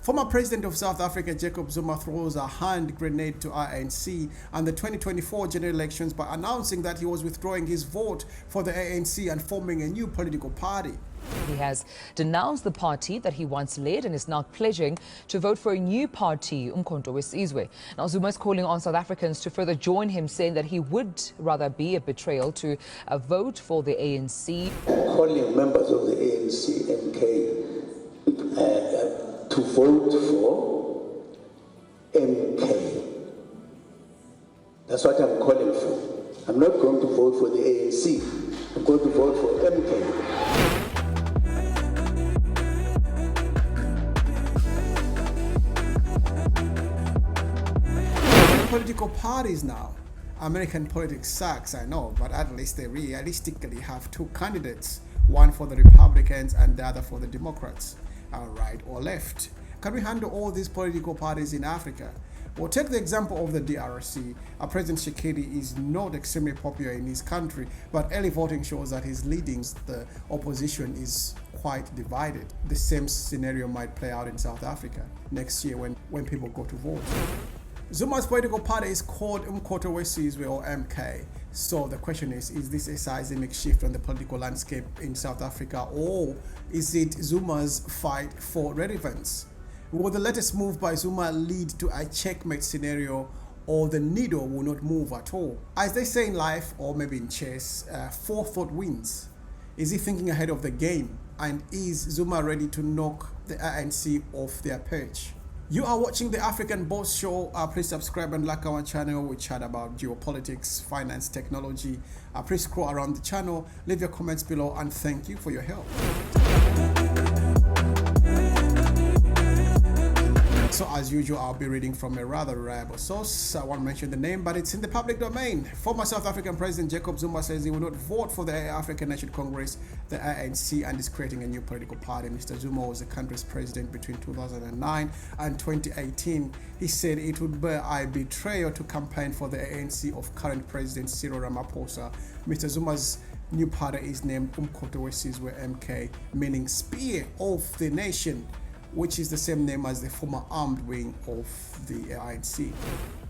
Former President of South Africa Jacob Zuma throws a hand grenade to ANC and the 2024 general elections by announcing that he was withdrawing his vote for the ANC and forming a new political party. He has denounced the party that he once led and is now pledging to vote for a new party, Umkhonto weSizwe. Now, Zuma is calling on South Africans to further join him, saying that he would rather be a betrayal to vote for the ANC. Calling members of the ANC MK to vote for MK. That's what I'm calling for. I'm not going to vote for the ANC. I'm going to vote for MK. Political parties now. American politics sucks, I know, but at least they realistically have two candidates, one for the Republicans and the other for the Democrats, right or left. Can we handle all these political parties in Africa? Well, take the example of the DRC. President Tshisekedi is not extremely popular in his country, but early voting shows that he's leading. The opposition is quite divided. The same scenario might play out in South Africa next year when people go to vote. Zuma's political party is called Umkhonto weSizwe, or MK. So the question is this a seismic shift on the political landscape in South Africa, or is it Zuma's fight for relevance? Will the latest move by Zuma lead to a checkmate scenario, or the needle will not move at all? As they say in life, or maybe in chess, forethought wins. Is he thinking ahead of the game? And is Zuma ready to knock the ANC off their perch? You are watching the African Boss Show. Please subscribe and like our channel. We chat about geopolitics, finance, technology. Please scroll around the channel, leave your comments below, and thank you for your help. So as usual, I'll be reading from a rather reliable source. I won't mention the name, but it's in the public domain. Former South African President Jacob Zuma says he will not vote for the African National Congress, the ANC, and is creating a new political party. Mr. Zuma was the country's president between 2009 and 2018. He said it would be a betrayal to campaign for the ANC of current President Cyril Ramaphosa. Mr. Zuma's new party is named Umkhonto weSizwe MK, meaning Spear of the Nation, which is the same name as the former armed wing of the ANC.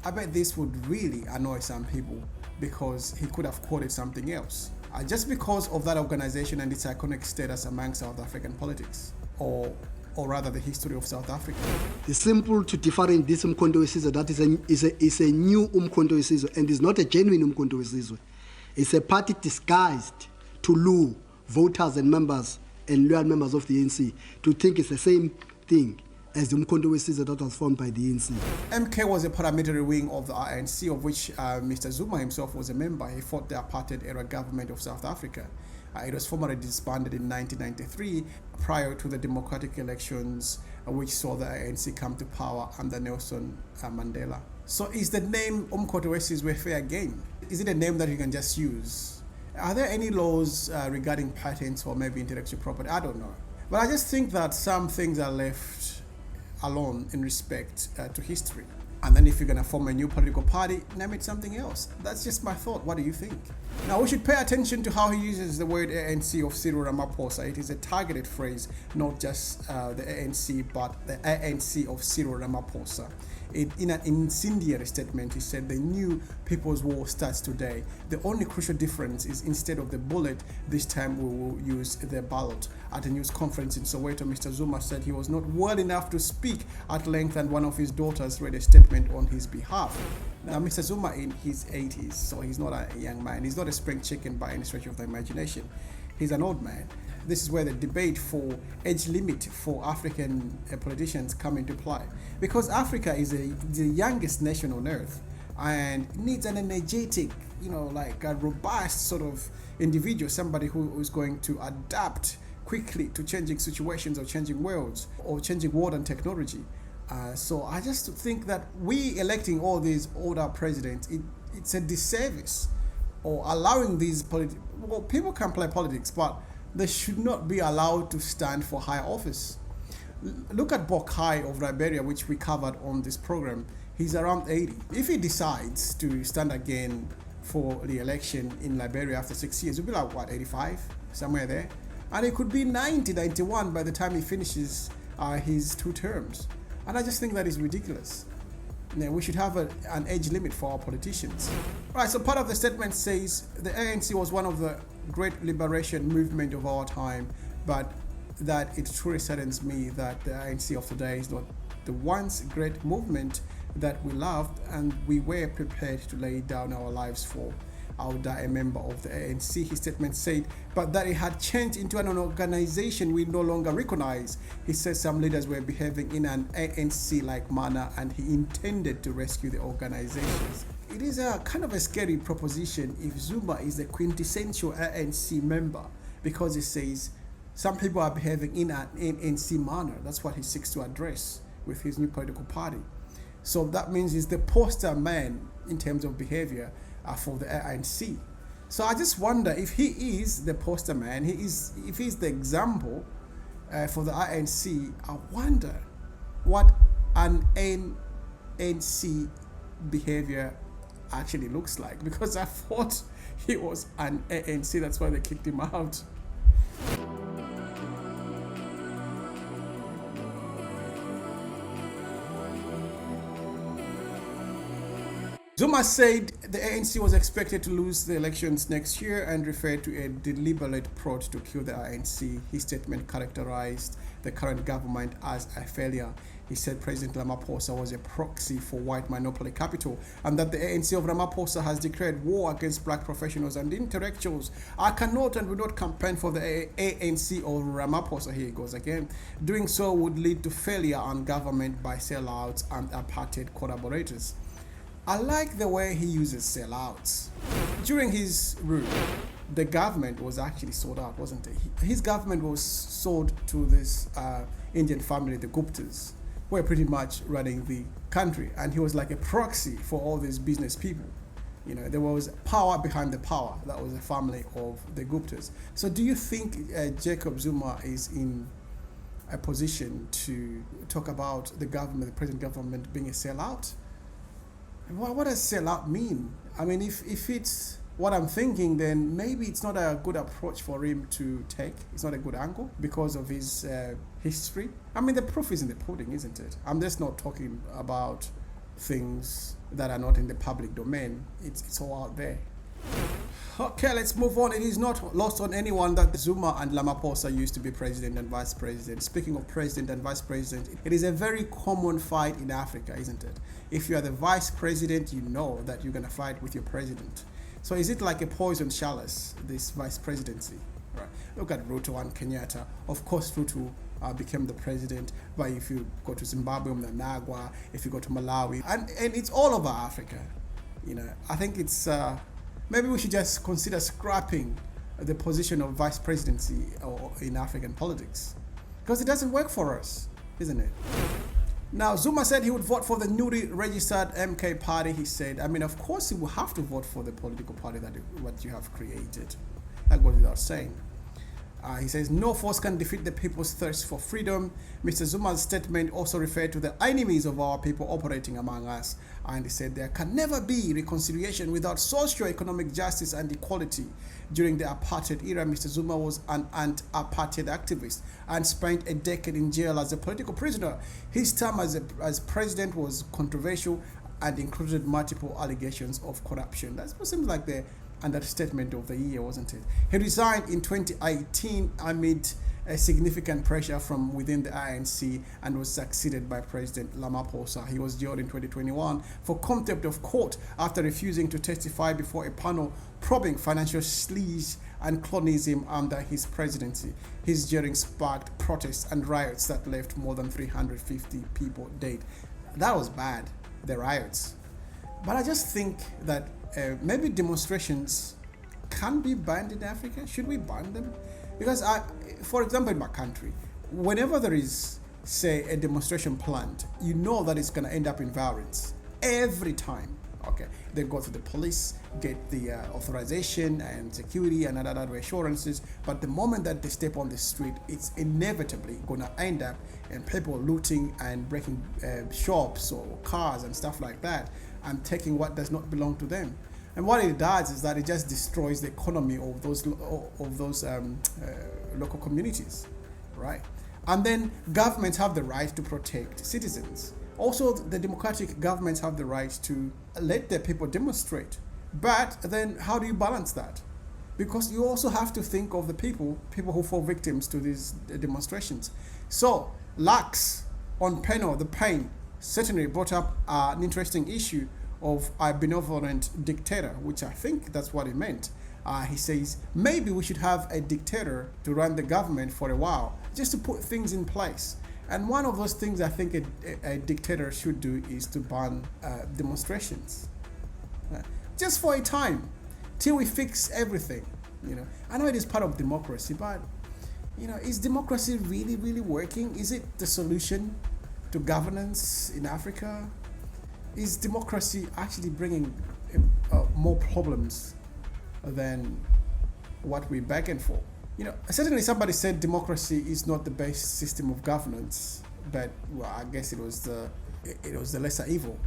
I bet this would really annoy some people because he could have called it something else. Just because of that organization and its iconic status among South African politics, or rather the history of South Africa. It's simple to differentiate this Umkhonto weSizwe that is a new Umkhonto weSizwe, and is not a genuine Umkhonto weSizwe. It's a party disguised to lure voters and members and loyal members of the ANC to think it's the same thing as the Umkhonto weSizwe that was formed by the ANC. MK was a paramilitary wing of the ANC, of which Mr. Zuma himself was a member. He fought the apartheid-era government of South Africa. It was formally disbanded in 1993 prior to the democratic elections which saw the ANC come to power under Nelson Mandela. So is the name Umkhonto weSizwe fair game? Is it a name that you can just use? Are there any laws regarding patents or maybe intellectual property? I don't know. But I just think that some things are left alone in respect to history. And then if you're going to form a new political party, name it something else. That's just my thought. What do you think? Now, we should pay attention to how he uses the word ANC of Cyril Ramaphosa. It is a targeted phrase, not just the ANC, but the ANC of Cyril Ramaphosa. In an incendiary statement, he said, the new People's War starts today. The only crucial difference is instead of the bullet, this time we will use the ballot. At a news conference in Soweto, Mr. Zuma said he was not well enough to speak at length, and one of his daughters read a statement on his behalf. Now, Mr. Zuma in his 80s, so he's not a young man. He's not a spring chicken by any stretch of the imagination. He's an old man. This is where the debate for age limit for African politicians come into play. Because Africa is the youngest nation on earth and needs an energetic, like a robust sort of individual, somebody who is going to adapt quickly to changing situations or changing worlds or changing world and technology. So I just think that we electing all these older presidents, it's a disservice, or allowing these people can play politics, but they should not be allowed to stand for high office. Look at Bokai of Liberia, which we covered on this program. He's around 80. If he decides to stand again for the election in Liberia after 6 years, he'll be like, what, 85? Somewhere there. And it could be 90, 91 by the time he finishes his 2 terms. And I just think that is ridiculous. We should have an age limit for our politicians. Right, so part of the statement says the ANC was one of the great liberation movement of our time, but that it truly saddens me that the ANC of today is not the once great movement that we loved and we were prepared to lay down our lives for. I would die a member of the ANC, his statement said, but that it had changed into an organization we no longer recognize. He said some leaders were behaving in an ANC-like manner and he intended to rescue the organizations. It is a kind of a scary proposition if Zuma is the quintessential ANC member, because he says some people are behaving in an ANC manner. That's what he seeks to address with his new political party. So that means he's the poster man in terms of behavior for the ANC. So I just wonder if he is the poster man, if he's the example for the ANC, I wonder what an ANC behavior actually looks like, because I thought he was an ANC, that's why they kicked him out. Zuma said the ANC was expected to lose the elections next year and referred to a deliberate plot to kill the ANC. His statement characterized the current government as a failure. He said President Ramaphosa was a proxy for white monopoly capital and that the ANC of Ramaphosa has declared war against black professionals and intellectuals. I cannot and will not campaign for the ANC of Ramaphosa. Here he goes again. Doing so would lead to failure on government by sellouts and apartheid collaborators. I like the way he uses sellouts. During his rule, the government was actually sold out, wasn't it? His government was sold to this Indian family, the Guptas, who were pretty much running the country. And he was like a proxy for all these business people. You know, there was power behind the power. That was the family of the Guptas. So do you think Jacob Zuma is in a position to talk about the government, the present government, being a sellout? What does sellout mean? I mean, if it's what I'm thinking, then maybe it's not a good approach for him to take. It's not a good angle because of his history. I mean, the proof is in the pudding, isn't it? I'm just not talking about things that are not in the public domain. It's all out there. Okay, let's move on. It is not lost on anyone that Zuma and Ramaphosa used to be president and vice president. Speaking of president and vice president, it is a very common fight in Africa, isn't it? If you are the vice president, you know that you're going to fight with your president. So is it like a poison chalice, this vice presidency? Right. Look at Ruto and Kenyatta. Of course, Ruto became the president, but if you go to Zimbabwe, Mnangagwa, if you go to Malawi, and it's all over Africa. You know, I think it's maybe we should just consider scrapping the position of vice presidency in African politics, because it doesn't work for us, isn't it? Now, Zuma said he would vote for the newly registered MK party. He said, I mean, of course, he will have to vote for the political party what you have created. That goes without saying. He says, no force can defeat the people's thirst for freedom. Mr. Zuma's statement also referred to the enemies of our people operating among us. And he said, there can never be reconciliation without socio-economic justice and equality. During the apartheid era, Mr. Zuma was an anti-apartheid activist and spent a decade in jail as a political prisoner. His term as president was controversial and included multiple allegations of corruption. That seems like the understatement of the year, wasn't it? He resigned in 2018 amid a significant pressure from within the ANC and was succeeded by President Ramaphosa. He was jailed in 2021 for contempt of court after refusing to testify before a panel probing financial sleaze and cronyism under his presidency. His jailing sparked protests and riots that left more than 350 people dead. That was bad, the riots. But I just think that maybe demonstrations can be banned in Africa. Should we ban them? Because, for example, in my country, whenever there is, say, a demonstration planned, you know that it's going to end up in violence every time. Okay, they go to the police, get the authorization and security and other assurances, but the moment that they step on the street, it's inevitably going to end up in people looting and breaking shops or cars and stuff like that, and taking what does not belong to them. And what it does is that it just destroys the economy of those local communities, right? And then governments have the right to protect citizens. Also, the democratic governments have the right to let their people demonstrate. But then how do you balance that? Because you also have to think of the people who fall victims to these demonstrations. So, Lux on panel, the pain, certainly brought up an interesting issue of a benevolent dictator, which I think that's what he meant. He says, maybe we should have a dictator to run the government for a while, just to put things in place. And one of those things I think a dictator should do is to ban demonstrations. Just for a time, till we fix everything. I know it is part of democracy, but is democracy really working? Is it the solution to governance in Africa? Is democracy actually bringing more problems than what we're begging for? Certainly somebody said democracy is not the best system of governance, but well, I guess it was the lesser evil.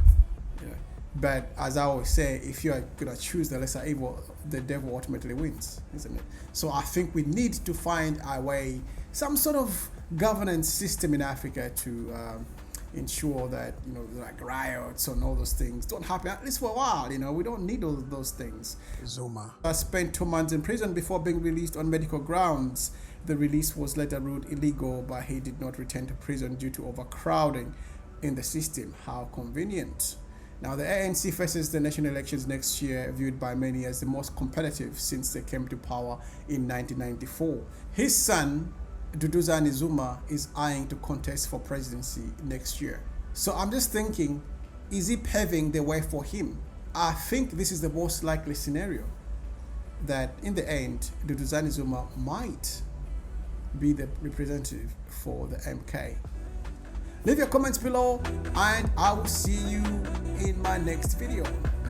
But as I always say, if you are gonna choose the lesser evil, the devil ultimately wins, isn't it? So I think we need to find a way, some sort of governance system in Africa to ensure that like riots and all those things don't happen, at least for a while. We don't need all those things. Zuma spent 2 months in prison before being released on medical grounds. The release was later ruled illegal, but he did not return to prison due to overcrowding in the system. How convenient. Now, the ANC faces the national elections next year, viewed by many as the most competitive since they came to power in 1994. His son, Duduzane Zuma, is eyeing to contest for presidency next year. So I'm just thinking, is he paving the way for him? I think this is the most likely scenario, that in the end, Duduzane Zuma might be the representative for the MK. Leave your comments below and I will see you in my next video.